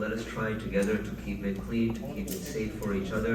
let us try together to keep it clean, to keep it safe for each other.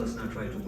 let's not try to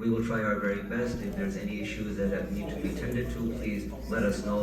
We will try our very best. If there's any issues that need to be tended to, please let us know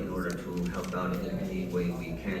in order to help out in any way we can.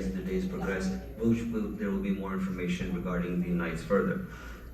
as the days progress, there will be more information regarding the nights further.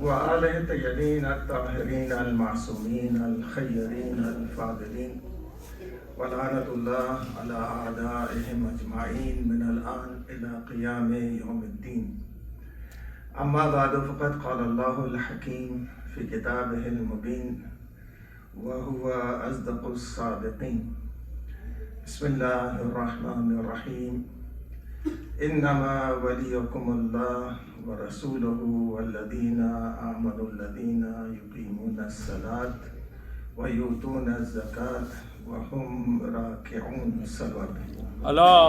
وآله الطيبين الطاهرين المعصومين الخيرين الفاضلين ولعنة الله على أعدائهم أجمعين من الآن إلى قيام يوم الدين. أما بعد فقد قال الله الحكيم في كتابه المبين وهو أصدق الصادقين. بسم الله الرحمن الرحيم. إنما وليكم الله ورسوله والذين آمنوا الذين يقيمون الصلاة ويؤتون الزكاة وهم راكعون. الصلاة الله.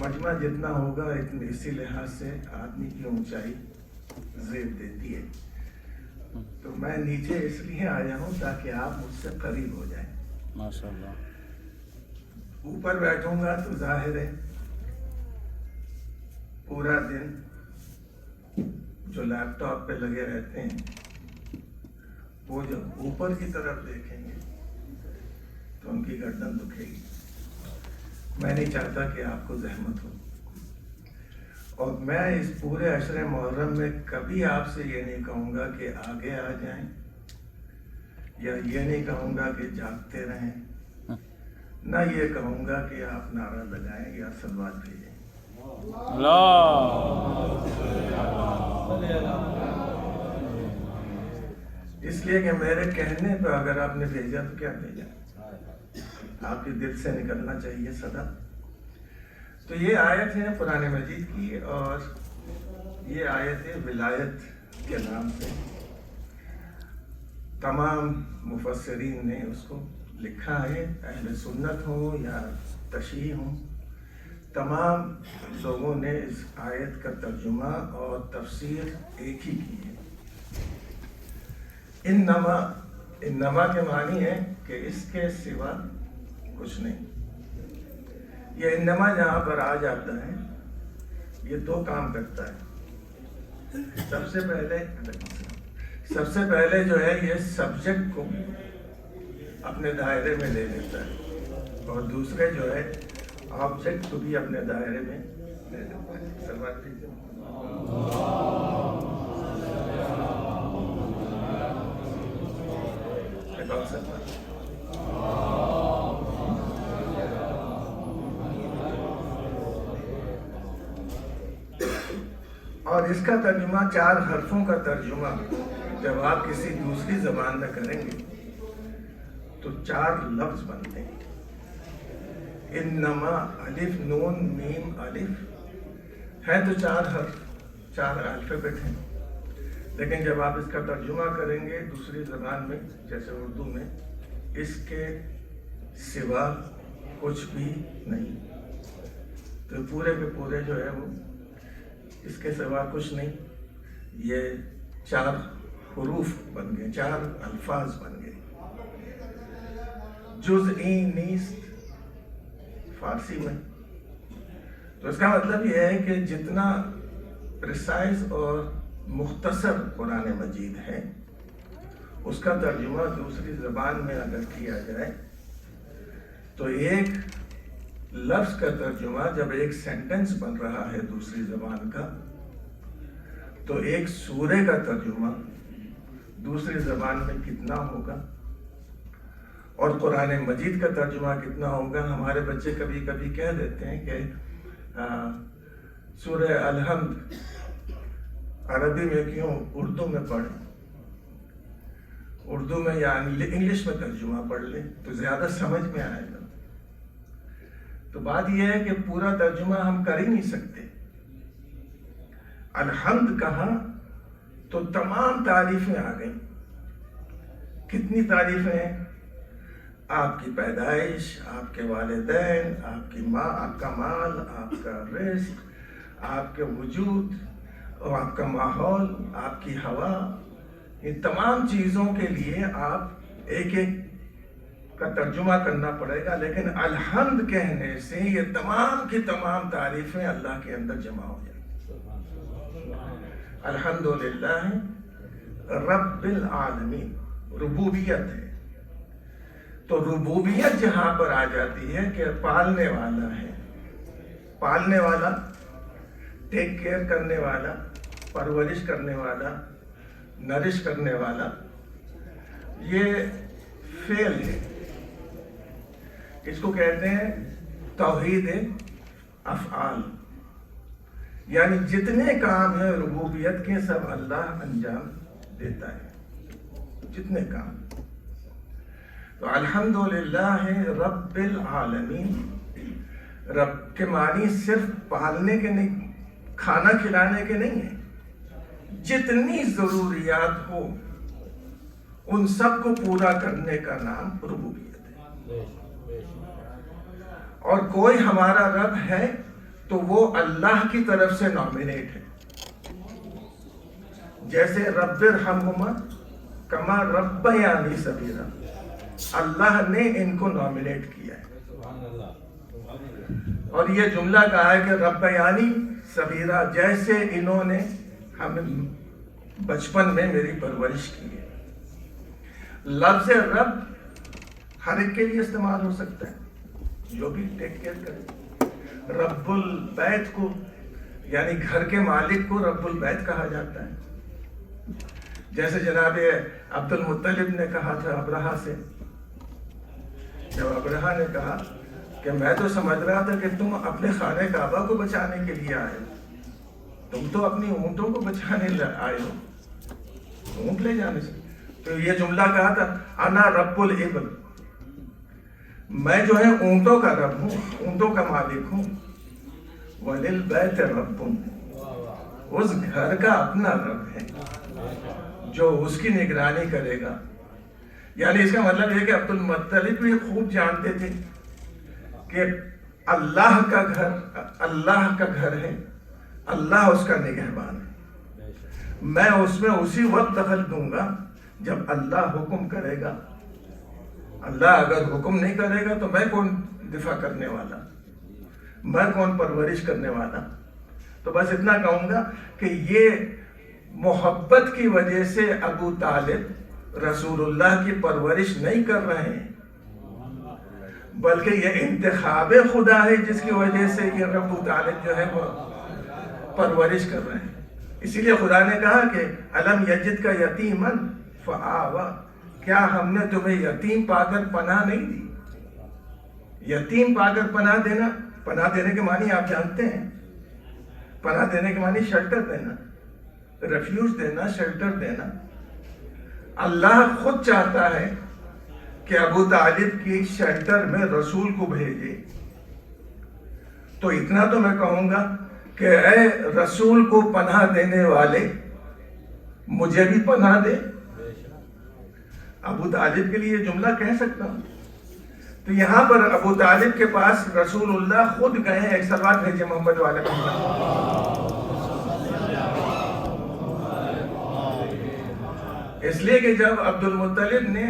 مجمع جتنا ہوگا اسی لحاظ سے آدمی کی اونچائی زیب دیتی ہے. تو میں نیچے اس لیے آیا ہوں تاکہ آپ مجھ سے قریب ہو جائیں. ماشاء اللہ. اوپر بیٹھوں گا تو ظاہر ہے پورا دن جو لیپ ٹاپ پہ لگے رہتے ہیں وہ جب اوپر کی طرف دیکھیں گے تو ان کی گردن دکھے گی. میں نہیں چاہتا کہ آپ کو زحمت ہو، اور میں اس پورے عشر محرم میں کبھی آپ سے یہ نہیں کہوں گا کہ آگے آ جائیں، یا یہ نہیں کہوں گا کہ جاگتے رہیں، نہ یہ کہوں گا کہ آپ نعرہ لگائیں یا صلوات بھیجیں. اس لیے کہ میرے کہنے پہ اگر آپ نے بھیجا تو کیا بھیجا، آپ کے دل سے نکلنا چاہیے صدا. تو یہ آیت ہے قرآن مجید کی، اور یہ آیت ہے ولایت کے نام سے. تمام مفسرین نے اس کو لکھا ہے، اہل سنت ہوں یا تشیع ہوں، تمام لوگوں نے اس آیت کا ترجمہ اور تفسیر ایک ہی کی ہے. انما کے معنی ہے کہ اس کے سوا کچھ نہیں. یہ انما جہاں پر آ جاتا ہے یہ دو کام کرتا ہے. سب سے پہلے جو ہے یہ سبجیکٹ کو اپنے دائرے میں لے لیتا ہے، اور دوسرے جو ہے آبجیکٹ کو بھی اپنے دائرے میں لے لیتا ہے. سلوات کیجیے. اور اس کا ترجمہ 4 حرفوں کا ترجمہ جب آپ کسی دوسری زبان میں کریں گے تو 4 لفظ بنتے ہیں. انما الف نون میم الف ہے تو 4 حرف، 4 الفابیٹ ہیں، لیکن جب آپ اس کا ترجمہ کریں گے دوسری زبان میں جیسے اردو میں، اس کے سوا کچھ بھی نہیں. تو پورے کے پورے جو ہے وہ اس کے سوا کچھ نہیں. یہ 4 حروف بن گئے، 4 الفاظ بن گئے. جزئی نیست فارسی میں. تو اس کا مطلب یہ ہے کہ جتنا پریسائز اور مختصر قرآن مجید ہے اس کا ترجمہ دوسری زبان میں اگر کیا جائے تو ایک لفظ کا ترجمہ جب ایک سینٹنس بن رہا ہے دوسری زبان کا، تو ایک سورے کا ترجمہ دوسری زبان میں کتنا ہوگا، اور قرآن مجید کا ترجمہ کتنا ہوگا. ہمارے بچے کبھی کبھی کہہ دیتے ہیں کہ سورہ الحمد عربی میں کیوں اردو میں پڑھیں، اردو میں یا انگلش میں ترجمہ پڑھ لیں تو زیادہ سمجھ میں آئے گا. تو بات یہ ہے کہ پورا ترجمہ ہم کر ہی نہیں سکتے. الحمد کہا تو تمام تعریفیں آ گئیں. کتنی تعریفیں ہیں؟ آپ کی پیدائش، آپ کے والدین، آپ کی ماں، آپ کا مال، آپ کا رزق، آپ کے وجود اور آپ کا ماحول، آپ کی ہوا، ان تمام چیزوں کے لیے آپ ایک ایک کا ترجمہ کرنا پڑے گا. لیکن الحمد کہنے سے یہ تمام کی تمام تعریفیں اللہ کے اندر جمع ہو جائیں. الحمدللہ رب العالمین ربوبیت ہے. تو ربوبیت جہاں پر آ جاتی ہے کہ پالنے والا ہے، پالنے والا، ٹیک کیئر کرنے والا، پرورش کرنے والا، نرش کرنے والا، یہ فعل ہے. اس کو کہتے ہیں توحید افعال، یعنی جتنے کام ہیں ربوبیت کے سب اللہ انجام دیتا ہے، جتنے کام. تو الحمدللہ رب العالمین. رب کے معنی صرف پالنے کے نہیں، کھانا کھلانے کے نہیں ہیں. جتنی ضروریات ہو ان سب کو پورا کرنے کا نام ربوبیت ہے. اور کوئی ہمارا رب ہے تو وہ اللہ کی طرف سے نامینیٹ ہے. جیسے رب ارحمہما کما ربیانی صغیرا، اللہ نے ان کو نامینیٹ کیا ہے. اور یہ جملہ کہا ہے کہ ربیانی صغیرا، جیسے انہوں نے ہمیں بچپن میں میری پرورش کی ہے. لفظ رب ہر ایک کے لیے استعمال ہو سکتا ہے، جو بھی ٹیک کیئر کرے. رب البیت کو یعنی گھر کے مالک کو رب البیت کہا جاتا ہے. جیسے جناب عبد المطلب نے کہا تھا ابرہہ سے، جب ابرہہ نے کہا کہ میں تو سمجھ رہا تھا کہ تم اپنے خانہ کعبہ کو بچانے کے لیے آئے ہو، تم تو اپنی اونٹوں کو بچانے آئے ہو، اونٹ لے جانے سے. تو یہ جملہ کہا تھا انا رب الابل، میں جو ہے اونٹوں کا رب ہوں، اونٹوں کا مالک ہوں. وللبیت رب، اس گھر کا اپنا رب ہے جو اس کی نگرانی کرے گا. یعنی اس کا مطلب یہ کہ عبد المطلب بھی خوب جانتے تھے کہ اللہ کا گھر ہے، اللہ اس کا نگہبان ہے. میں اس میں اسی وقت دخل دوں گا جب اللہ حکم کرے گا. اللہ اگر حکم نہیں کرے گا تو میں کون دفاع کرنے والا، میں کون پرورش کرنے والا. تو بس اتنا کہوں گا کہ یہ محبت کی وجہ سے ابو طالب رسول اللہ کی پرورش نہیں کر رہے ہیں، بلکہ یہ انتخاب خدا ہے جس کی وجہ سے یہ ابو طالب جو ہے وہ پرورش کر رہے ہیں. اسی لیے خدا نے کہا کہ الم یجد کا یتیما فآوا، کیا ہم نے تمہیں یتیم پا کر پناہ نہیں دی؟ یتیم پا کر پناہ دینے کے معنی آپ جانتے ہیں. پناہ دینے کے معنی شیلٹر دینا، ریفیوج دینا، شیلٹر دینا. اللہ خود چاہتا ہے کہ ابو طالب کی شیلٹر میں رسول کو بھیجے. تو اتنا تو میں کہوں گا کہ اے رسول کو پناہ دینے والے، مجھے بھی پناہ دے. ابو طالب کے لیے یہ جملہ کہہ سکتا ہوں. تو یہاں پر ابو طالب کے پاس رسول اللہ خود گئے ہیں. ایک سلوات بھیجے محمد والے اس لیے کہ جب عبد المطلب نے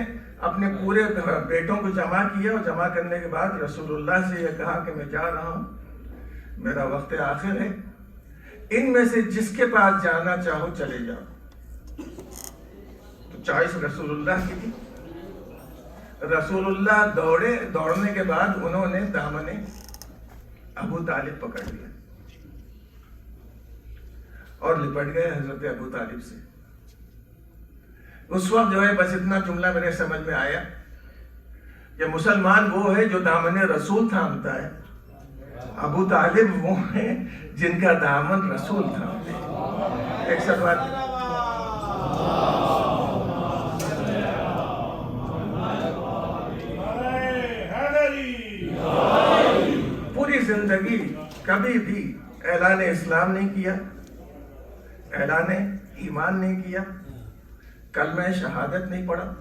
اپنے پورے بیٹوں کو جمع کیا اور جمع کرنے کے بعد رسول اللہ سے یہ کہا کہ میں جا رہا ہوں، میرا وقت آخر ہے، ان میں سے جس کے پاس جانا چاہو چلے جاؤ. تو چوائس رسول اللہ کی تھی. رسول اللہ دوڑنے کے بعد انہوں نے دامن ابو طالب پکڑ لیا اور لپٹ گئے حضرت ابو طالب سے. اس وقت جو ہے بس اتنا جملہ میرے سمجھ میں آیا کہ مسلمان وہ ہے جو دامن رسول تھامتا ہے، ابو طالب وہ ہیں جن کا دامن رسول تھامتے ہیں. ایک سب بات پوری زندگی کبھی بھی اعلان اسلام نہیں کیا، اعلان ایمان نہیں کیا، کلمہ شہادت نہیں پڑھا.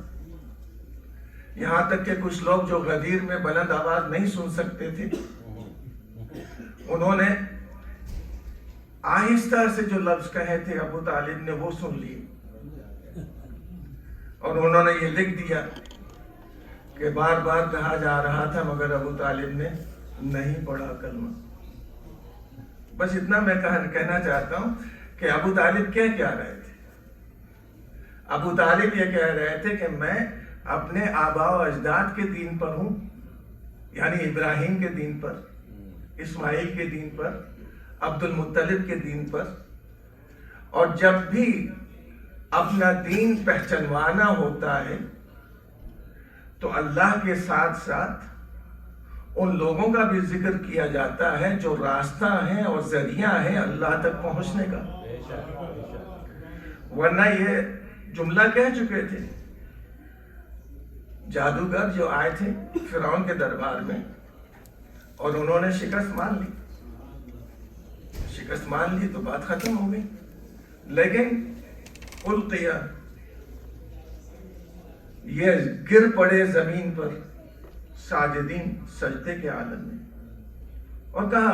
یہاں تک کہ کچھ لوگ جو غدیر میں بلند آواز نہیں سن سکتے تھے، انہوں نے آہستہ سے جو لفظ کہے تھے ابو طالب نے وہ سن لیے، اور انہوں نے یہ لکھ دیا کہ بار بار کہا جا رہا تھا مگر ابو طالب نے نہیں پڑھا کلمہ. بس اتنا میں کہنا چاہتا ہوں کہ ابو طالب کیا رہے تھے. ابو طالب یہ کہہ رہے تھے کہ میں اپنے آباء و اجداد کے دین پر ہوں، یعنی ابراہیم کے دین پر، اسماعیل کے دین پر، عبد المطلب کے دین پر. اور جب بھی اپنا دین پہچانوانا ہوتا ہے تو اللہ کے ساتھ ساتھ ان لوگوں کا بھی ذکر کیا جاتا ہے جو راستہ ہیں اور ذریعہ ہیں اللہ تک پہنچنے کا. ورنہ یہ جملہ کہہ چکے تھے جادوگر جو آئے تھے فرعون کے دربار میں اور انہوں نے شکست مان لی تو بات ختم ہو گئی. لیکن القیہ، یہ گر پڑے زمین پر ساجدین، سجدے کے عالم میں، اور کہا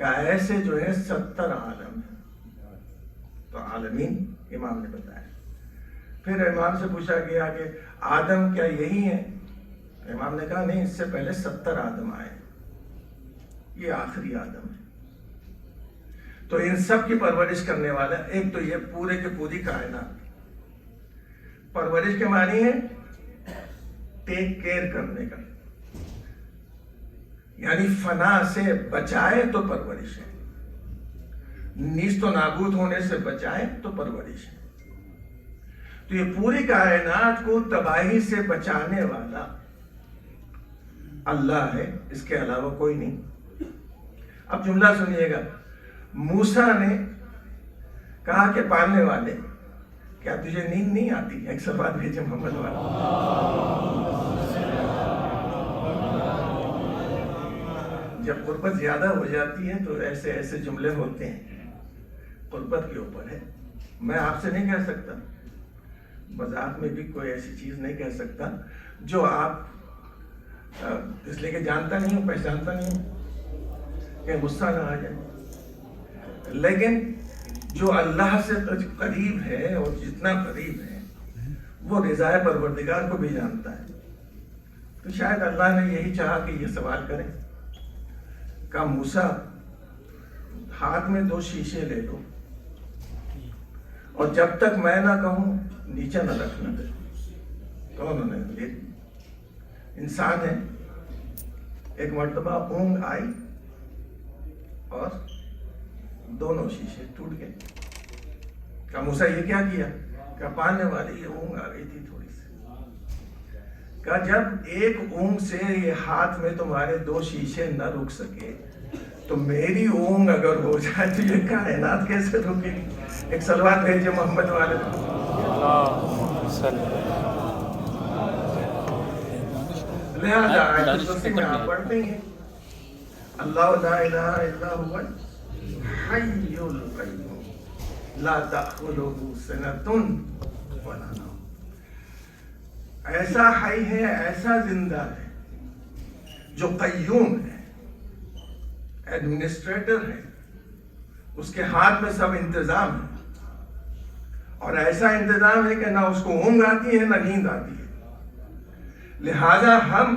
کہ ایسے جو ہے 70 عالم ہیں. تو عالمین امام نے بتایا. پھر امام سے پوچھا گیا کہ آدم کیا یہی ہے؟ امام نے کہا نہیں، اس سے پہلے 70 آدم آئے، یہ آخری آدم ہے. تو ان سب کی پرورش کرنے والا ایک تو یہ پورے کے پوری کائنات. پرورش کے معنی ہے ٹیک کیئر کرنے کا، یعنی فنا سے بچائے تو پرورش ہے، نیست و نابود ہونے سے بچائے تو پرورش ہے. تو یہ پوری کائنات کو تباہی سے بچانے والا اللہ ہے، اس کے علاوہ کوئی نہیں. اب جملہ سنیے گا. موسیٰ نے کہا کہ پالنے والے کیا تجھے نیند نہیں آتی؟ ایک سوال بھیجے محمد والا. جب قربت زیادہ ہو جاتی ہے تو ایسے ایسے جملے ہوتے ہیں. قربت کے اوپر ہے. میں آپ سے نہیں کہہ سکتا، مذاق میں بھی کوئی ایسی چیز نہیں کہہ سکتا جو آپ اس لیے کہ جانتا نہیں ہوں، پہچانتا نہیں ہوں کہ غصہ نہ آ جائے. لیکن جو اللہ سے قریب ہے اور جتنا قریب ہے وہ رضا پروردگار کو بھی جانتا ہے. تو شاید اللہ نے یہی چاہا کہ یہ سوال کریں. کہا موسیٰ ہاتھ میں 2 شیشے لے لو اور جب تک میں نہ کہوں نیچے نہ رکھنا. تو انہوں نے لے لی. انسان ہے. ایک مرتبہ اونگ آئی اور دونوں شیشے ٹوٹ گئے. کہا موسیٰ یہ کیا کیا؟ کہا پالنے والی یہ اونگ آ گئی تھی تھوڑی سی. کہا جب ایک اونگ سے یہ ہاتھ میں تمہارے 2 شیشے نہ رک سکے تو میری اونگ اگر ہو جائے تو یہ کائنات کیسے رکے گی؟ ایک صلوات بھیجے محمد والے. لہذا آیت الکرسی میں آپ پڑھتے ہیں اللہ لا الہ الا هو الحی القیوم لا تأخذہ سنۃ ولا نوم. ایسا حی ہے، ایسا زندہ ہے جو قیوم ہے، ایڈمنسٹریٹر ہے، اس کے ہاتھ میں سب انتظام ہے، اور ایسا انتظام ہے کہ نہ اس کو اونگ آتی ہے نہ نیند آتی ہے. لہذا ہم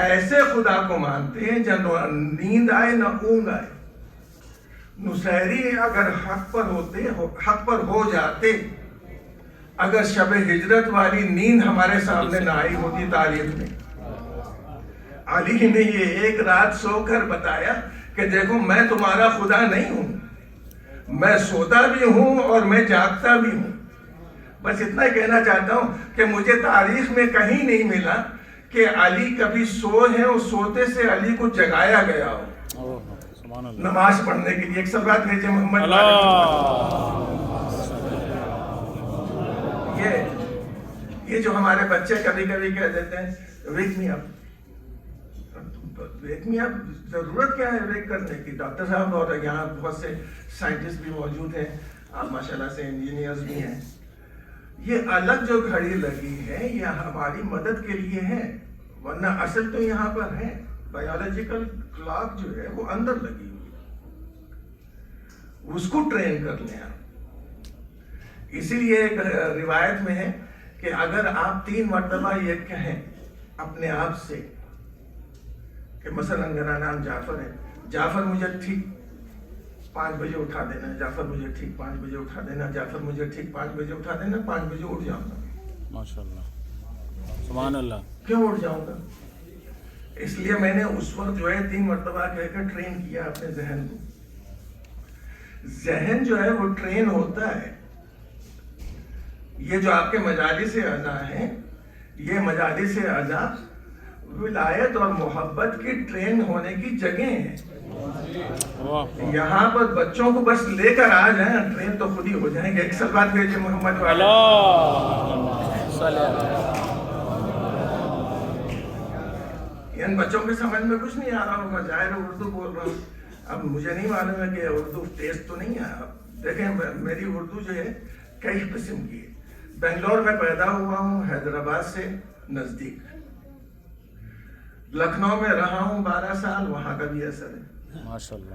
ایسے خدا کو مانتے ہیں جب نیند آئے نہ اونگ آئے. نصیری اگر حق پر ہو جاتے، اگر شب ہجرت والی نیند ہمارے سامنے نہ آئی ہوتی تاریخ میں. علی نے یہ ایک رات سو کر بتایا کہ دیکھو میں تمہارا خدا نہیں ہوں، میں سوتا بھی ہوں اور میں جاگتا بھی ہوں. بس اتنا کہنا چاہتا ہوں کہ مجھے تاریخ میں کہیں نہیں ملا کہ علی کبھی سوئے ہیں اور سوتے سے علی کو جگایا گیا ہو نماز پڑھنے کے لیے. ایک سب بات بھیجے محمد. یہ جو ہمارے بچے کبھی کبھی کہہ دیتے ہیں ویک می اپ. ویک می اپ ضرورت کیا ہے ویک کرنے کی؟ ڈاکٹر صاحب اور یہاں بہت سے سائنٹسٹ بھی موجود ہیں، آپ ماشاءاللہ سے انجینئرز بھی ہیں. یہ الگ جو گھڑی لگی ہے یہ ہماری مدد کے لیے ہے، ورنہ اصل تو یہاں پر ہے. بایولوجیکل کلاک جو ہے وہ اندر لگی ہوئی ہے، اس کو ٹرین کر لیں آپ. اسی لیے ایک روایت میں ہے کہ اگر آپ 3 مرتبہ یہ کہیں اپنے آپ سے کہ مثلا میرا نام جعفر ہے، جعفر مجھے ٹھیک 5 بجے اٹھا دینا، جعفر مجھے ٹھیک 5 بجے اٹھا دینا، جعفر مجھے ٹھیک 5 بجے اٹھا دینا، 5 بجے اٹھ جاؤں گا. ماشاءاللہ سبحان اللہ. کیوں اٹھ جاؤں گا؟ اس لیے میں نے اس وقت جو ہے 3 مرتبہ کہہ کر ٹرین کیا اپنے ذہن کو. ذہن جو ہے وہ ٹرین ہوتا ہے. یہ جو آپ کے مجالس اعضاء ہیں، یہ مجالس اعضاء ولایت اور محبت کی ٹرین ہونے کی جگہ ہیں. یہاں پر بچوں کو بس لے کر آ جائیں، ٹرین تو خود ہی ہو جائیں گے. ایک سلوات بھیجے محمد والا. ان بچوں کے سمجھ میں کچھ نہیں آ رہا ہوگا، ظاہر اردو بول رہا ہوں. اب مجھے نہیں معلوم ہے کہ اردو ٹیسٹ تو نہیں ہے. اب دیکھیں میری اردو جو ہے کئی قسم کی ہے. بنگلور میں پیدا ہوا ہوں، حیدرآباد سے نزدیک. لکھنؤ میں رہا ہوں 12 سال، وہاں کا بھی اثر ہے. ماشاءاللہ.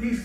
30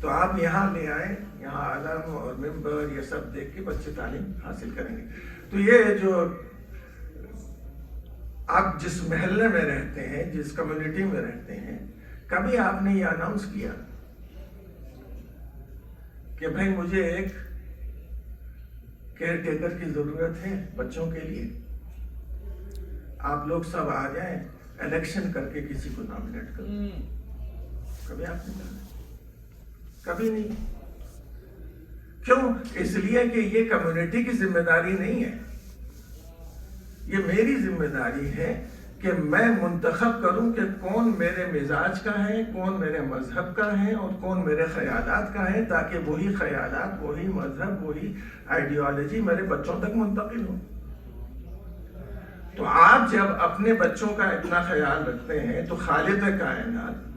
تو آپ یہاں لے آئیں، یہاں علم اور ممبر یہ سب دیکھ کے بچے تعلیم حاصل کریں گے۔ تو یہ جو آپ جس محلے میں رہتے ہیں، جس کمیونٹی میں رہتے ہیں، کبھی آپ نے یہ اناؤنس کیا کہ بھائی مجھے ایک کیئر ٹیکر کی ضرورت ہے بچوں کے لیے، آپ لوگ سب آ جائیں، الیکشن کر کے کسی کو نامنیٹ کریں؟ کبھی آپ نے کہا؟ کبھی نہیں۔ کیوں؟ اس لیے کہ یہ کمیونٹی کی ذمہ داری نہیں ہے، یہ میری ذمہ داری ہے کہ میں منتخب کروں کہ کون میرے مزاج کا ہے، کون میرے مذہب کا ہے اور کون میرے خیالات کا ہے، تاکہ وہی خیالات، وہی مذہب، وہی آئیڈیالوجی میرے بچوں تک منتقل ہو۔ تو آپ جب اپنے بچوں کا اتنا خیال رکھتے ہیں تو خالق کائنات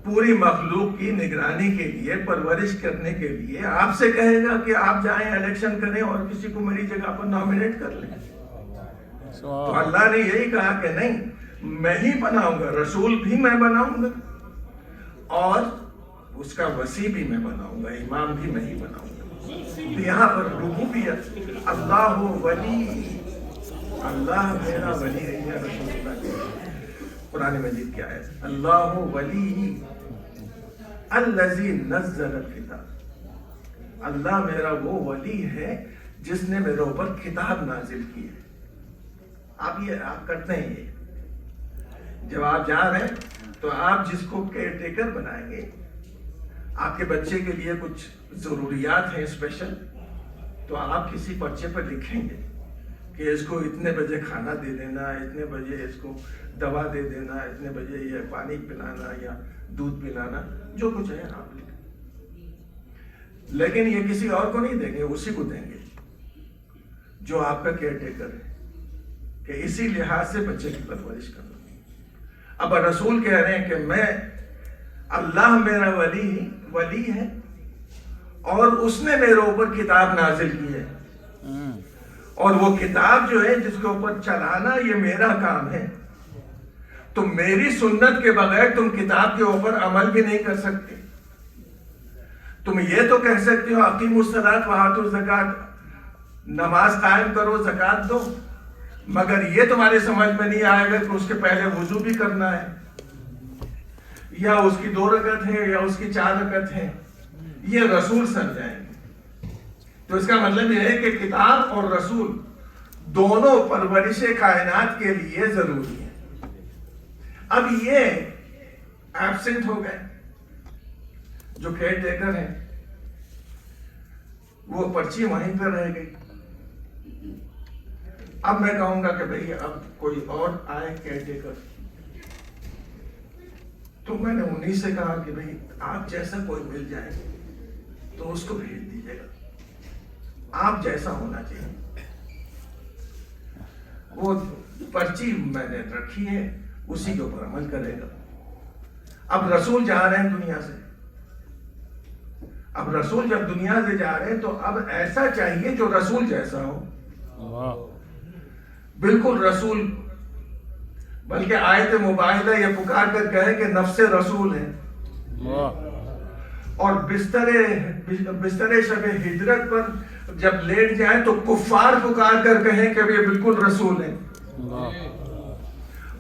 پوری مخلوق کی نگرانی کے لیے، پرورش کرنے کے لیے آپ سے کہے گا کہ آپ جائیں الیکشن کریں اور کسی کو میری جگہ پر نامنیٹ کر لیں؟ تو اللہ نے یہی کہا کہ نہیں، میں ہی بناؤں گا، رسول بھی میں بناؤں گا اور اس کا وصی بھی میں بناؤں گا، امام بھی میں ہی بناؤں گا۔ یہاں پر ربوبیت، اللہ ولی، اللہ میرا ولی ہے، رسول اللہ کی قرآن مجید کیا ہے؟ اللہ ولی الذی نزل الکتاب، اللہ میرا وہ ولی ہے جس نے میرے اوپر کتاب نازل کی ہے۔ آپ کرتے ہیں یہ، جب آپ جا رہے ہیں تو آپ جس کو کیئر ٹیکر بنائیں گے، آپ کے بچے کے لیے کچھ ضروریات ہیں اسپیشل، تو آپ کسی پرچے پر لکھیں گے کہ اس کو اتنے بجے کھانا دے دینا، اتنے بجے اس کو دوا دے دینا، اتنے بجے یہ پانی پلانا یا دودھ پلانا، جو کچھ ہے آپ لکھیں۔ لیکن یہ کسی اور کو نہیں دیں گے، اسی کو دیں گے جو آپ کا کیئر ٹیکر ہے، کہ اسی لحاظ سے بچے کی پرورش کرنا۔ اب رسول کہہ رہے ہیں کہ میں، اللہ میرا ولی ہے اور اس نے میرے اوپر کتاب نازل کی ہے، اور وہ کتاب جو ہے جس کے اوپر چلانا یہ میرا کام ہے، تو میری سنت کے بغیر تم کتاب کے اوپر عمل بھی نہیں کر سکتے۔ تم یہ تو کہہ سکتے ہو اقیموا الصلاۃ وآتوا الزکاۃ، نماز قائم کرو، زکوٰۃ دو، مگر یہ تمہارے سمجھ میں نہیں آئے گا کہ اس کے پہلے وضو بھی کرنا ہے، یا اس کی 2 رکعت ہے یا اس کی 4 رکعت ہے، یہ رسول سمجھائیں گے۔ تو اس کا مطلب یہ ہے کہ کتاب اور رسول دونوں پرورش کائنات کے لیے ضروری ہیں۔ اب یہ ایبسنٹ ہو گئے، جو کیئر ٹیکر ہیں وہ پرچی وہیں پہ رہ گئی۔ اب میں کہوں گا کہ بھئی اب کوئی اور آئے کیئر ٹیکر، تو میں نے انہیں سے کہا کہ بھئی آپ جیسا کوئی مل جائے تو اس کو بھیج دیجیے گا، آپ جیسا ہونا چاہیے۔ وہ پرچی میں نے رکھی ہے، اسی کے اوپر عمل کرے گا۔ اب رسول جا رہے ہیں دنیا سے، اب رسول جب دنیا سے جا رہے ہیں تو اب ایسا چاہیے جو رسول جیسا ہو، بالکل رسول، بلکہ آیت مباہلہ یہ پکار کر کہے کہ نفس رسول ہے، اور بستر شب ہجرت پر جب لیٹ جائیں تو کفار پکار کر کہیں کہ یہ بالکل رسول ہیں،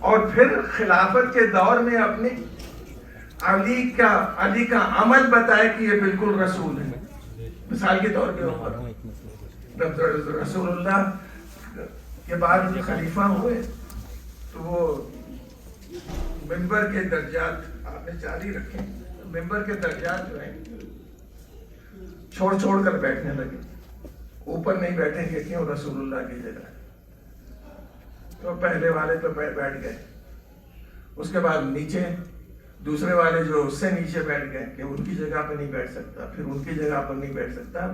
اور پھر خلافت کے دور میں اپنے علی کا عمل بتائے کہ یہ بالکل رسول ہے۔ مثال کے طور کے اوپر رسول اللہ کے بعد خلیفہ ہوئے تو وہ ممبر کے درجات آپ نے جاری رکھے، ممبر کے درجات جو ہیں چھوڑ کر بیٹھنے لگے، اوپر نہیں بیٹھیں گے، کیوں؟ رسول اللہ کی جگہ۔ تو پہلے والے تو بیٹھ گئے، اس کے بعد نیچے دوسرے والے جو اس سے نیچے بیٹھ گئے کہ ان کی جگہ پہ نہیں بیٹھ سکتا، پھر ان کی جگہ پر نہیں بیٹھ سکتا،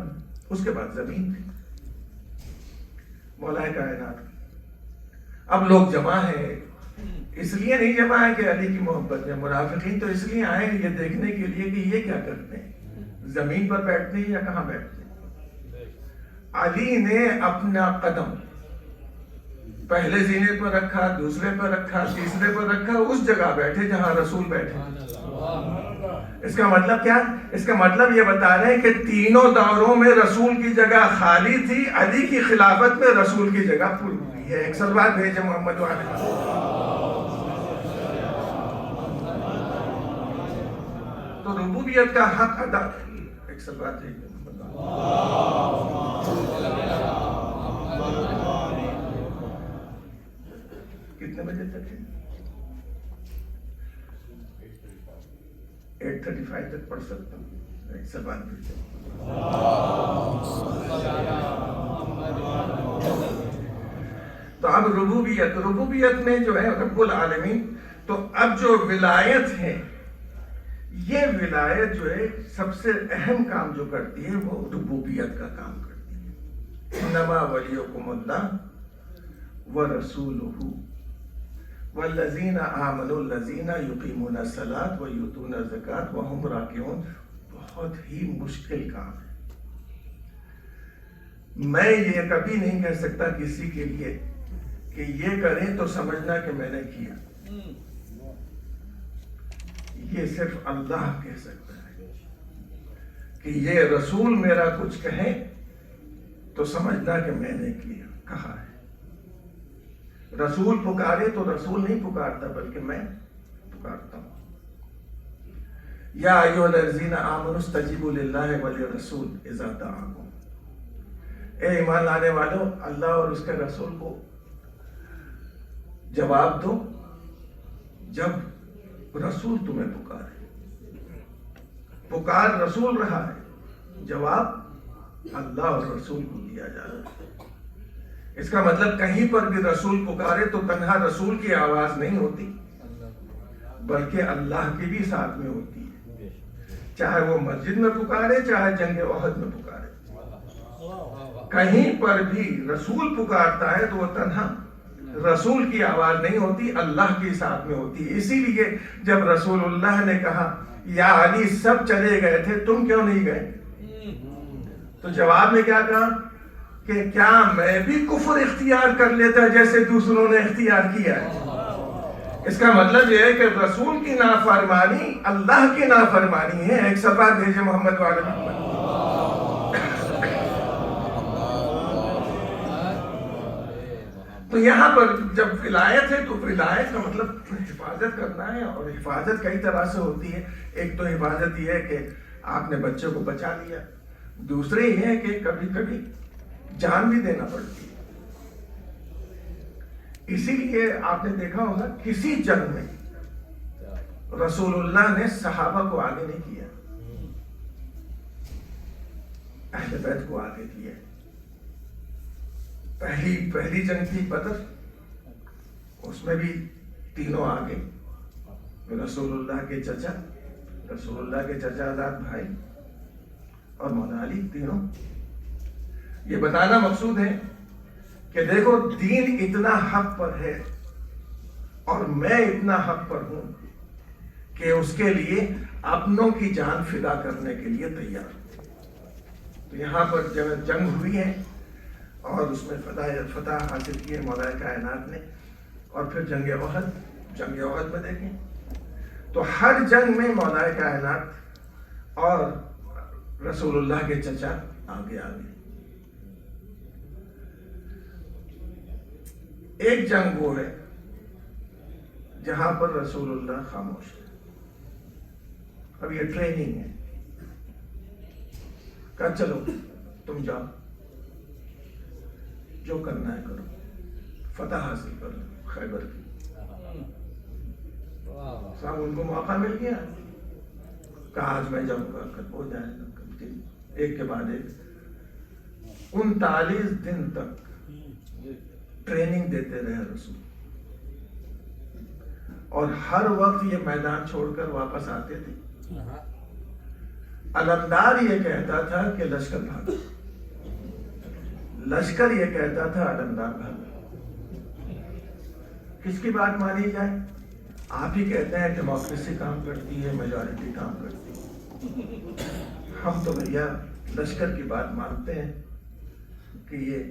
اس کے بعد زمین تھی، مولا کائنات۔ اب لوگ جمع ہیں، اس لیے نہیں جمع ہے کہ علی کی محبت میں، منافقین تو اس لیے آئے یہ دیکھنے کے لیے کہ یہ کیا کرتے ہیں، زمین پر بیٹھتے ہیں یا کہاں بیٹھتے ہیں۔ علی نے اپنا قدم پہلے زینے پر رکھا، دوسرے پر رکھا، تیسرے پر رکھا، اس جگہ بیٹھے جہاں رسول بیٹھے۔ اس کا مطلب کیا؟ اس کا مطلب یہ بتا رہے ہیں کہ تینوں دوروں میں رسول کی جگہ خالی تھی، علی کی خلافت میں رسول کی جگہ پوری ہوئی ہے۔ ایک سلوات بھیجے محمد والے۔ تو ربوبیت کا حق ادا، ایک سلوات بھیجے محمد والے۔ کتنے بجے تک ہے؟ 8:35 تک پڑھ سکتا ہوں۔ ایک سوال بھیجے۔ تو اب ربوبیت میں جو ہے رب العالمین، تو اب جو ولایت ہے، یہ ولایت جو ہے سب سے اہم کام جو کرتی ہے وہ ربوبیت کا کام کرتی ہے۔ انما ولیکم اللہ ورسولہ والذین آمنوا الذین یقیمون الصلاۃ ویؤتون الزکاۃ وہم راکعون۔ بہت ہی مشکل کام ہے۔ میں یہ کبھی نہیں کہہ سکتا کسی کے لیے کہ یہ کریں تو سمجھنا کہ میں نے کیا۔ یہ صرف اللہ کہہ سکتا ہے کہ یہ رسول میرا کچھ کہے تو سمجھنا کہ میں نے کیا، کہا ہے۔ رسول پکارے تو رسول نہیں پکارتا بلکہ میں پکارتا ہوں۔ یا ایھا الذین آمنوا استجیبوا للہ وللرسول اذا دعاکم۔ اے ایمان لانے والوں، اللہ اور اس کے رسول کو جواب دو جب رسول تمہیں پکارے۔ پکار رسول رہا ہے، جواب اللہ اور رسول کو دیا جا رہا ہے۔ اس کا مطلب کہیں پر بھی رسول پکارے تو تنہا رسول کی آواز نہیں ہوتی بلکہ اللہ کی بھی ساتھ میں ہوتی ہے، چاہے وہ مسجد میں پکارے چاہے جنگ احد میں پکارے۔ کہیں پر بھی رسول پکارتا ہے تو وہ تنہا رسول کی آواز نہیں ہوتی، اللہ کی ساتھ میں ہوتی ہے۔ اسی لیے جب رسول اللہ نے کہا یا علی سب چلے گئے تھے تم کیوں نہیں گئے، تو جواب میں کیا کہا کہ کیا میں بھی کفر اختیار کر لیتا جیسے دوسروں نے اختیار کیا ہے۔ اس کا مطلب یہ ہے کہ رسول کی نافرمانی اللہ کی نافرمانی ہے۔ ایک سفر بھیجے محمد والے محمد۔ تو یہاں پر جب ولایت ہے تو ولایت کا مطلب حفاظت کرنا ہے، اور حفاظت کئی طرح سے ہوتی ہے۔ ایک تو حفاظت یہ ہے کہ آپ نے بچے کو بچا لیا، دوسرے یہ ہے کہ کبھی کبھی جان بھی دینا پڑتی ہے۔ اسی لیے آپ نے دیکھا ہوگا کسی جنگ میں رسول اللہ نے صحابہ کو آگے نہیں کیا، اہل بیت کو آگے کیا۔ پہلی جنگ تھی بدر، اس میں بھی تینوں آگے، رسول اللہ کے چچا زاد بھائی اور مولا علی، تینوں۔ یہ بتانا مقصود ہے کہ دیکھو دین اتنا حق پر ہے اور میں اتنا حق پر ہوں کہ اس کے لیے اپنوں کی جان فدا کرنے کے لیے تیار ہوں۔ تو یہاں پر جنگ ہوئی ہے اور اس میں فتح حاصل کی ہے مولا کائنات نے۔ اور پھر جنگ احد میں دیکھیں تو ہر جنگ میں مولا کائنات اور رسول اللہ کے چچا آگے آگے۔ ایک جنگ وہ ہے جہاں پر رسول اللہ خاموش ہے۔ اب یہ ٹریننگ ہے، کہا چلو تم جاؤ، جو کرنا ہے کرو، فتح حاصل کر لو خیبر کی۔ صاحب ان کو موقع مل گیا، کہا آج میں جاؤں گا، کل ہو جائے گا، کل ایک کے بعد ایک 39 دن تک ٹریننگ دیتے رہے رسول، اور ہر وقت یہ میدان چھوڑ کر واپس آتے تھے۔ علمدار یہ کہتا تھا کہ لشکر بھاگا، لشکر یہ کہتا تھا علمدار بھاگا۔ کس کی بات مانی جائے؟ آپ ہی کہتے ہیں ڈیموکریسی کام کرتی ہے، میجورٹی کام کرتی ہے۔ ہم تو بھیا لشکر کی بات مانتے ہیں کہ یہ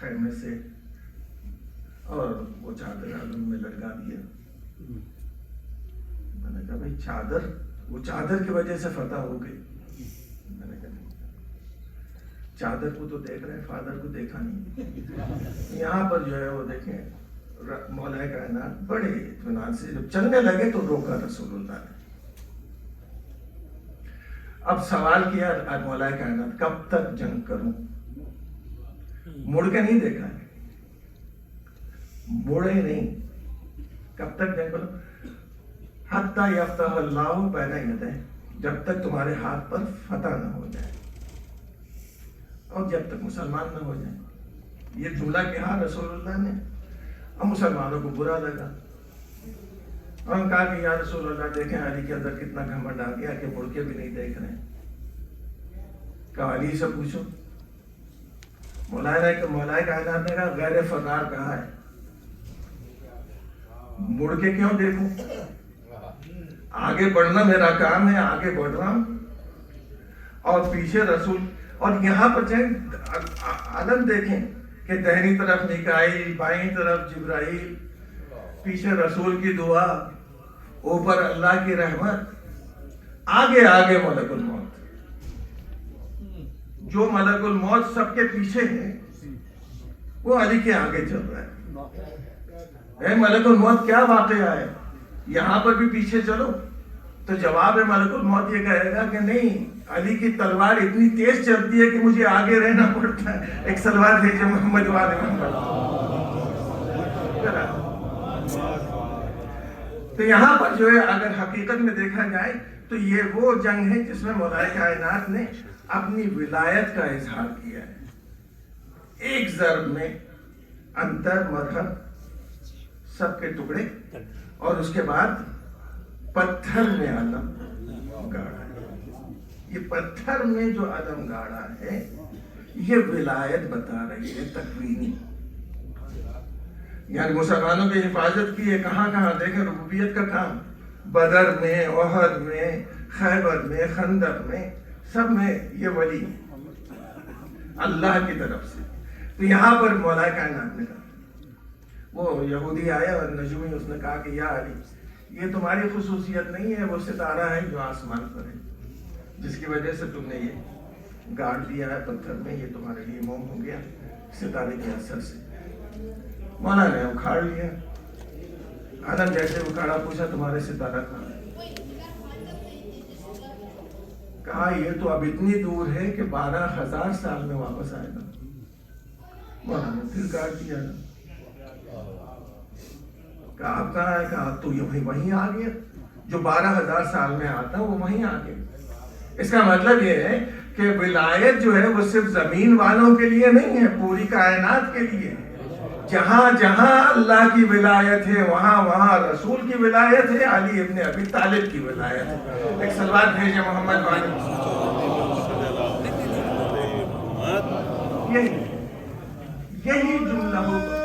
خیمے سے اور وہ چادر عالم میں لٹکا دیا. میں نے کہا بھائی چادر، وہ چادر کی وجہ سے فتح ہو گئی. میں نے کہا نہیں، چادر کو تو دیکھ رہے ہیں، فادر کو دیکھا نہیں. یہاں پر جو ہے وہ دیکھیں مولا کائنات بڑے اطمینان سے جب چلنے لگے تو روکا رسول اللہ نے. اب سوال کیا مولا کائنات کب تک جنگ کروں؟ مڑ کے نہیں دیکھا ہے، مڑے نہیں، کب تک جنگ کروں؟ حتی یفتح اللہ بین یدیہ، جب تک تمہارے ہاتھ پر فتح نہ ہو جائے اور جب تک مسلمان نہ ہو جائے. یہ جملہ کہا رسول اللہ نے. اب مسلمانوں کو برا لگا. ہم کہا کہ یا رسول اللہ دیکھیں علی کے اندر کتنا گھمنڈ آ گیا کہ مڑ کے بھی نہیں دیکھ رہے ہیں. کہا علی سے پوچھو. مولا کائنات نے کہا غیر فرار کہا ہے، مڑ کے کیوں دیکھوں؟ آگے بڑھنا میرا کام ہے، آگے بڑھ رہا ہوں. اور پیچھے رسول، اور یہاں پر چاہے عالم دیکھیں کہ دہنی طرف میکائیل، بائیں طرف جبرائیل، پیچھے رسول کی دعا، اوپر اللہ کی رحمت، آگے آگے ملک الموت. جو ملک الموت سب کے پیچھے ہے وہ علی کے آگے چل رہا ہے. اے ملک الموت کیا واقعہ ہے؟ یہاں پر بھی پیچھے چلو. تو جواب ہے ملک الموت یہ کہے گا کہ نہیں، علی کی تلوار اتنی تیز چلتی ہے کہ مجھے آگے رہنا پڑتا ہے. ایک سلوار بھیجے محمد والے محمد. تو یہاں پر جو ہے اگر حقیقت میں دیکھا جائے تو یہ وہ جنگ ہے جس میں مولا کائنات نے اپنی ولایت کا اظہار کیا ہے. ایک ضرب میں انتر مرحب سب کے ٹکڑے، اور اس کے بعد پتھر میں علم گاڑا ہے. یہ پتھر میں جو علم گاڑا ہے یہ ولایت بتا رہی ہے تکوینی. یعنی مسلمانوں کی حفاظت کی ہے. کہاں کہاں دیکھیں ربوبیت کا کام، بدر میں، احد میں، خیبر میں، خندق میں، سب میں یہ ولی اللہ کی طرف سے. تو یہاں پر مولا کائنات نے کہا، وہ یہودی آیا اور نجومی، اس نے کہا کہ یا علی یہ تمہاری خصوصیت نہیں ہے، وہ ستارہ ہے جو آسمان پر ہے جس کی وجہ سے تم نے یہ گاڑ دیا ہے پتھر میں، یہ تمہارے لیے موم ہو گیا ستارے کے اثر سے. مولا نے اکھاڑ لیا. عالم جیسے اکھاڑا، پوچھا تمہارے ستارہ کہاں ہے؟ کہا یہ تو اب اتنی دور ہے کہ 12,000 سال میں واپس آئے گا. مولا نے پھر کاٹ دیا. کہا آپ کہاں ہے؟ کہا تو یہ وہیں آ گیا، جو 12,000 سال میں آتا وہ وہیں آ گیا. اس کا مطلب یہ ہے کہ ولایت جو ہے وہ صرف زمین والوں کے لیے نہیں ہے، پوری کائنات کے لیے. جہاں جہاں اللہ کی ولایت ہے وہاں وہاں رسول کی ولایت ہے، علی ابن ابی طالب کی ولایت ہے. ایک سلوات بھیجے محمد والے. یہی جملہ ہوگا.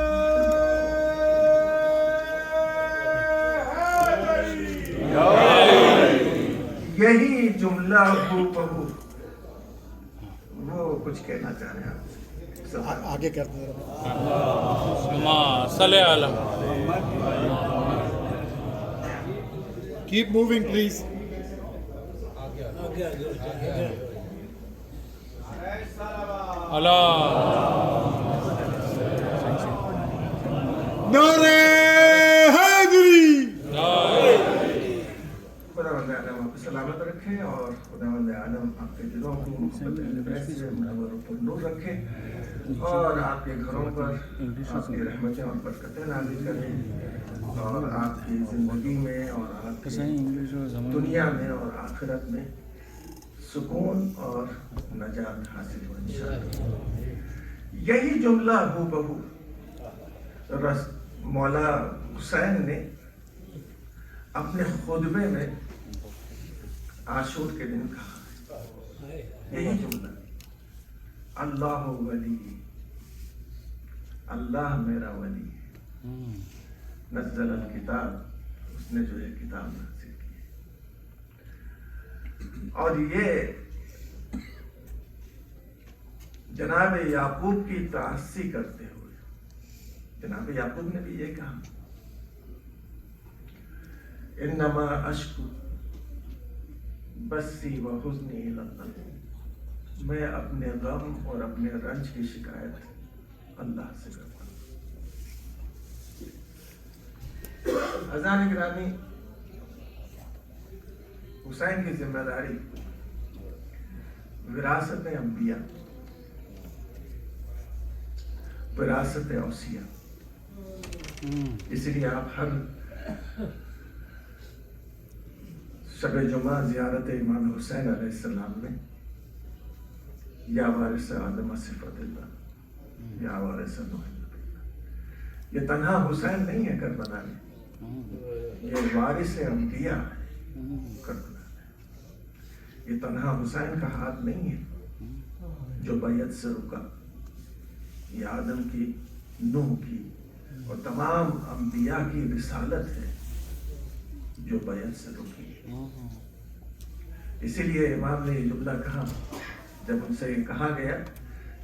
یہی جملہ ہو بہو وہ کچھ کہنا چاہ رہے ہیں آپ سے. آگے کرتے ہیں. صلی اللہ کیپ موونگ پلیز. اللہ نعرہ حیدری. خدا بند عالم آپ کو سلامت رکھے اور خدا بند عالم آپ کے دلوں کو محبت اہل بیت سے منور و پرنور رکھے اور آپ کے گھروں پر آپ کی رحمتیں اور برکتیں نازل کرے اور آپ کی زندگی میں اور آپ کی دنیا میں اور آخرت میں سکون اور نجات حاصل ہو انشاءاللہ. یہی جملہ ہو بہو مولا حسین نے اپنے خطبے میں عاشور کے دن کہا. یہی جملہ اللہ ولی، اللہ میرا ولی ہے. نزل الکتاب، اس نے جو ہے کتاب نازل کی. اور یہ جناب یعقوب کی تعصی کرتے ہوئے جناب یعقوب نے بھی یہ کہا انما اشکو بسی و حزنی الی اللہ، میں اپنے غم اور اپنے رنج کی شکایت اللہ سے کرتا ہوں۔ عزیزان گرامی، حسین کی ذمہ داری وراثت انبیاء، وراثت اوصیاء، اس لیے آپ ہر شب جمعہ زیارت امام حسین علیہ السلام میں یا وارث آدم صفت اللہ یا وارث نوح نبی اللہ، یہ تنہا حسین نہیں ہے کربلا میں، یہ وارث انبیاء ہے کربلا میں۔ یہ تنہا حسین کا ہاتھ نہیں ہے جو بیعت سے رکا، یہ آدم کی، نوح کی اور تمام انبیاء کی رسالت ہے جو بیعت سے رکی۔ اسی لیے امام نے یہ جملہ کہا جب ان سے یہ کہا گیا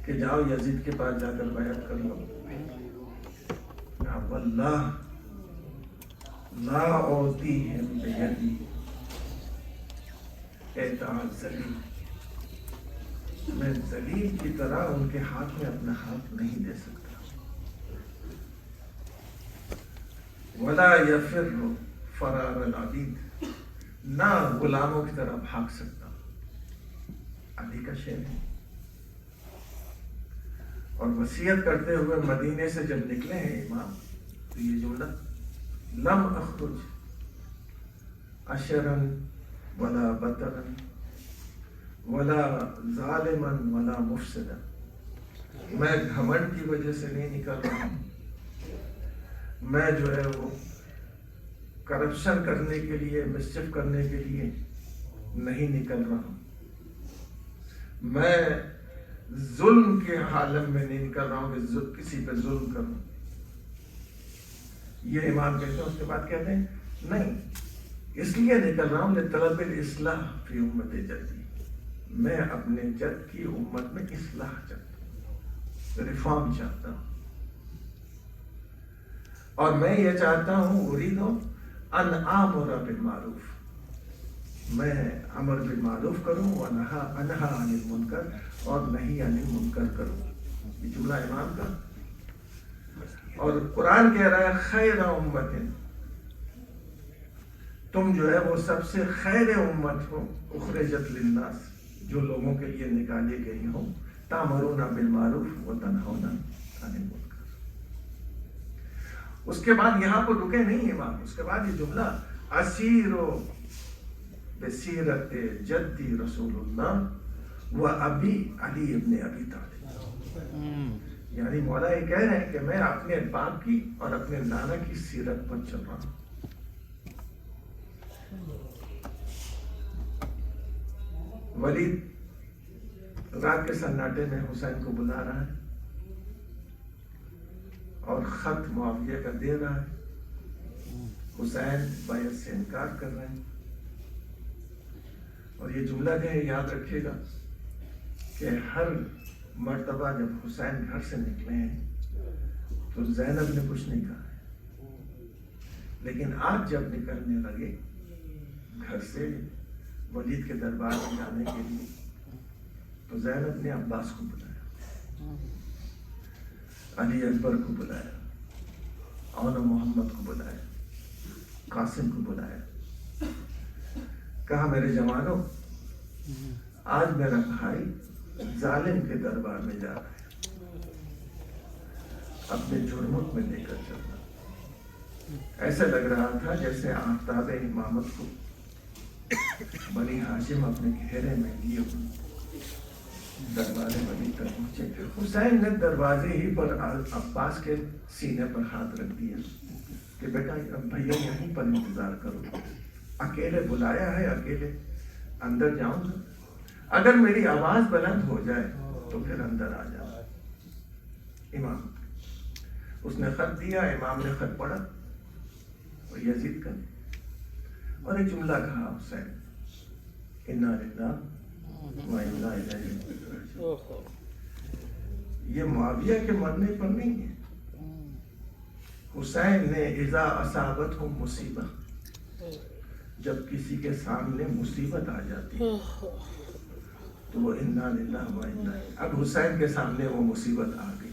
کہ جاؤ یزید کے پاس جا کر بیعت کر لو، واللہ لا اعطیہم بیدی اعطاء ذلیل، میں ذلیل کی طرح ان کے ہاتھ میں اپنا ہاتھ نہیں دے سکتا۔ ولا یفر فرار العبید، نہ غلاموں کی طرح بھاگ سکتا۔ علی کا شعر ہے۔ اور وصیت کرتے ہوئے مدینے سے جب نکلے ہیں امام تو یہ جملہ لم اخرج عشرا ولا بطرا ولا ظالما ولا مفسدا، میں گھمنڈ کی وجہ سے نہیں نکل رہا ہوں، میں جو ہے وہ کرپشن کرنے کے لیے، مسچف کرنے کے لیے نہیں نکل رہا ہوں، میں ظلم کے عالم میں نہیں نکل رہا ہوں کہ کسی پہ ظلم کروں۔ یہ امام کہتے ہیں، اس کے بعد کہتے ہیں نہیں، اس لیے نکل رہا ہوں لطلب الاصلاح فی امت جدی، میں اپنے جد کی امت میں اصلاح چاہتا ہوں، ریفارم چاہتا ہوں، اور میں یہ چاہتا ہوں اریدو ان آمر بالمعروف، میں امر بالمعروف کروں انہا عن المنکر، اور نہیں عن المنکر کروں۔ یہ جملہ امام کا، اور قرآن کہہ رہا ہے خیر امت، تم جو ہے وہ سب سے خیر امت ہو، اخرجت للناس، جو لوگوں کے لیے نکالی گئی ہو، تامرون بالمعروف و تنہون عن المنکر۔ اس کے بعد یہاں پر رکے نہیں امام، اس کے بعد یہ جملہ اسیر بسیرت جدی رسول اللہ و ابی علی ابن ابی طالب، یعنی مولا یہ کہہ رہے ہیں کہ میں اپنے باپ کی اور اپنے نانا کی سیرت پر چل رہا ہوں۔ ولید رات کے سناٹے میں حسین کو بلا رہا ہے اور خط معاویہ کا دے رہا ہے، حسین بیعت سے انکار کر رہے ہیں۔ اور یہ جملہ جو ہے یاد رکھیے گا کہ ہر مرتبہ جب حسین گھر سے نکلے ہیں تو زینب نے کچھ نہیں کہا ہے، لیکن آج جب نکلنے لگے گھر سے ولید کے دربار میں جانے کے لیے تو زینب نے عباس کو بلایا، علی اکبر کو بلایا، اون محمد کو بلایا، قاسم کو بلایا، کہا میرے جوانوں آج میرا بھائی ظالم کے دربار میں جا رہا ہے، اپنے جرمت میں لے کر چلنا۔ ایسا لگ رہا تھا جیسے آفتاب امامت کو بنی ہاشم اپنے گھیرے میں لیے دروازے ولی تک پہنچے۔ حسین نے دروازے ہی پر عباس کے سینے پر ہاتھ رکھ دیا کہ بیٹا بھیا یہیں پر انتظار کرو، اکیلے بلایا ہے، اکیلے اندر جاؤں گا، اگر میری آواز بلند ہو جائے تو پھر اندر آ جاؤ۔ امام اس نے خط دیا، امام نے خط پڑھا اور یزید کا، اور ایک جملہ کہا حسین، انا للہ و انا الیہ راجعون۔ یہ معاویہ کے مرنے پر نہیں ہے. حسین نے اذا اصابت ہو مصیبت، جب کسی کے سامنے مصیبت آ جاتی ہے تو وہ انا للہ و انا. اب حسین کے سامنے وہ مصیبت آ گئی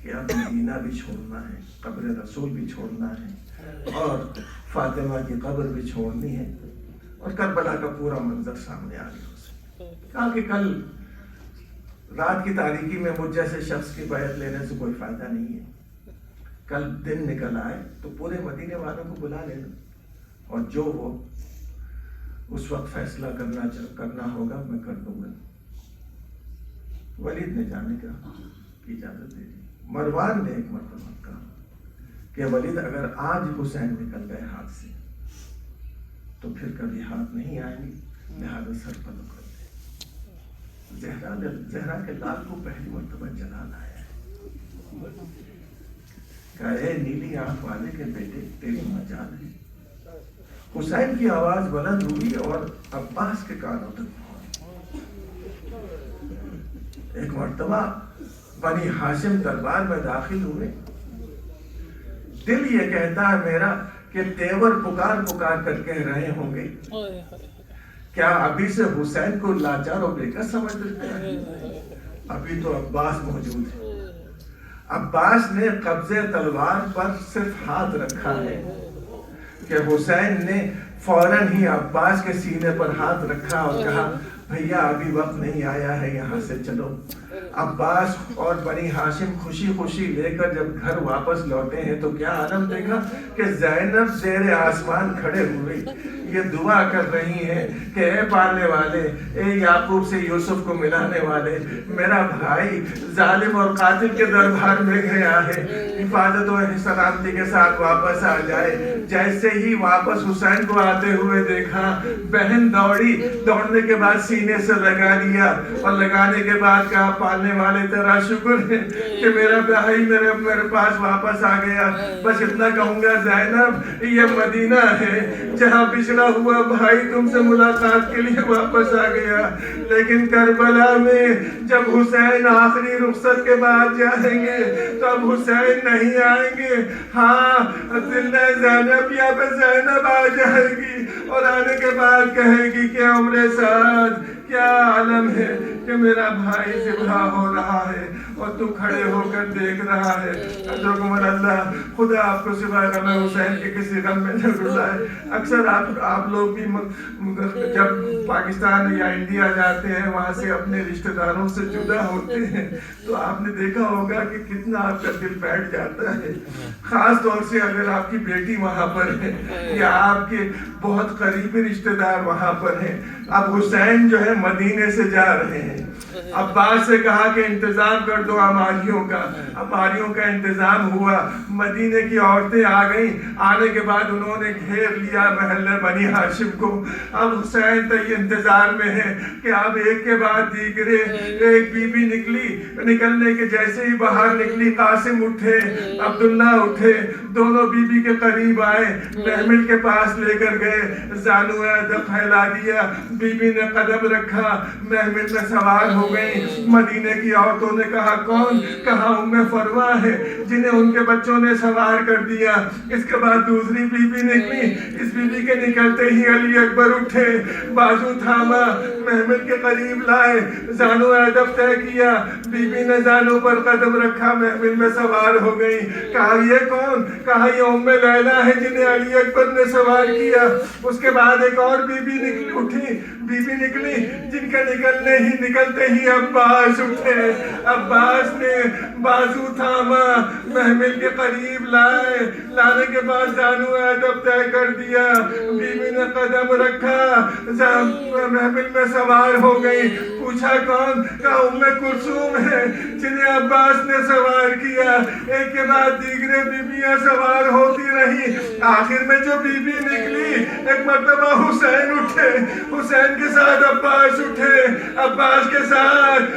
کہ اب مدینہ بھی چھوڑنا ہے، قبر رسول بھی چھوڑنا ہے، اور فاطمہ کی قبر بھی چھوڑنی ہے، اور کربلا کا پورا منظر سامنے آ گیا. کہا کہ کل رات کی تاریکی میں مجھ جیسے شخص کی بیعت لینے سے کوئی فائدہ نہیں ہے. کل دن نکل آئے تو پورے مدینے والوں کو بلا لینا، اور جو وہ اس وقت فیصلہ کرنا ہوگا میں کر دوں گا. ولید نے جانے کا اجازت دے دی. مروان نے ایک مرتبہ کہا کہ ولید اگر آج حسین نکل گئے ہاتھ سے تو پھر کبھی ہاتھ نہیں آئیں گے، لہذا سر پلو کر دے. زہرا کے لال کو پہلی مرتبہ جلال آیا ہے. کہا اے نیلی آنکھ والے کے بیٹے تیری مجال ہے. حسین کی آواز بلند ہوئی اور عباس کے کانوں تک پہنچی. ایک مرتبہ بنی ہاشم دربار میں داخل ہوئے. دل یہ کہتا ہے میرا کہ تیور پکار پکار کر کہہ رہے ہوں گے کیا ابھی سے حسین کو لاچار و بےکس سمجھ لیتے ہیں؟ ابھی تو عباس موجود ہے. عباس نے قبضے تلوار پر صرف ہاتھ رکھا ہے کہ حسین نے فوراً ہی عباس کے سینے پر ہاتھ رکھا اور کہا بھیا ابھی وقت نہیں آیا ہے، یہاں سے چلو. عباس اور بنی ہاشم خوشی خوشی لے کر جب گھر واپس لوٹے ہیں تو کیا عالم دیکھا کہ زینب زیر آسمان کھڑے ہوئے یہ دعا کر رہی ہیں کہ اے پالنے والے، اے یعقوب سے یوسف کو ملانے والے، میرا بھائی ظالم اور قاتل کے دربار میں گیا ہے، حفاظت و سلامتی کے ساتھ واپس آ جائے. جیسے ہی واپس حسین کو آتے ہوئے دیکھا، بہن دوڑی، دوڑنے کے بعد سینے سے لگا لیا اور لگانے کے بعد کہا پالنے والے تیرا شکر ہے کہ میرا بھائی میرے پاس واپس آ گیا. بس اتنا کہوں گا زینب، یہ مدینہ ہے جہاں پچھڑا ہوا بھائی تم سے ملاقات کے لیے واپس آ گیا، لیکن کربلا میں جب حسین آخری رخصت کے بعد جائیں گے تو اب حسین نہیں آئیں گے. ہاں دل زینب یا پہ زینب آ جائے گی اور آنے کے بعد کہے گی کہ عمر سعد کیا عالم ہے کہ میرا بھائی ذبح ہو رہا ہے اور تو کھڑے ہو کر دیکھ رہا ہے. اجرکم اللہ، خدا آپ کو سوائے غم حسین کے کسی غم میں نہ ڈالے. اکثر آپ لوگ بھی جب پاکستان یا انڈیا جاتے ہیں وہاں سے اپنے رشتہ داروں سے جدا ہوتے ہیں تو آپ نے دیکھا ہوگا کہ کتنا آپ کا دل بیٹھ جاتا ہے، خاص طور سے اگر آپ کی بیٹی وہاں پر ہے یا آپ کے بہت قریبی رشتہ دار وہاں پر ہیں. اب حسین جو ہے مدینے سے جا رہے ہیں. عباس سے کہا کہ انتظام کر دو اماریوں کا. اماریوں کا انتظام ہوا، مدینے کی عورتیں آ گئیں. آنے کے بعد انہوں نے گھیر لیا محلے بنی ہاشم کو. اب حسین تو یہ انتظار میں ہے کہ اب ایک کے بعد دیگرے. ایک بی بی نکلنے کے جیسے ہی باہر نکلی قاسم اٹھے، عبداللہ اٹھے، دونوں بی بی کے قریب آئے، محمل کے پاس لے کر گئے، زانو ادب پھیلا دیا. بی بی نے قدم رکھا، محمل میں سوار ہو گئی. مدینے کی عورتوں نے کہا کون؟ کہا ام فروا ہے جنہیں ان کے بچوں نے سوار کر دیا. اس کے بعد دوسری بی بی نکلی. اس بی بی کے نکلتے ہی علی اکبر اٹھے، بازو تھاما، محمل کے قریب لائے، زانو ادب طے کیا. بی بی نے زانو پر قدم رکھا، محمل میں سوار ہو گئی. کہا یہ کون؟ کہا یہ ام لیلا ہے جنہیں علی اکبر نے سوار کیا. اس کے بعد ایک اور بی بی نکلی جن کے نکلتے ہی عباس اٹھے. عباس نے بازو تھاما، محمل کے قریب لانے کے بعد زانو ادب طے کر دیا. بی بی نے قدم رکھا، محمل میں سوار ہو گئی. پوچھا کون؟ کہا ام کلثوم ہے جنہیں عباس نے سوار کیا. ایک کے بعد دیگرے بیبیاں سوار ہوتی رہی. آخر میں جو بی بی نکلی، ایک مرتبہ حسین اٹھے، حسین کے ساتھ عباس اٹھے، عباس کے ساتھ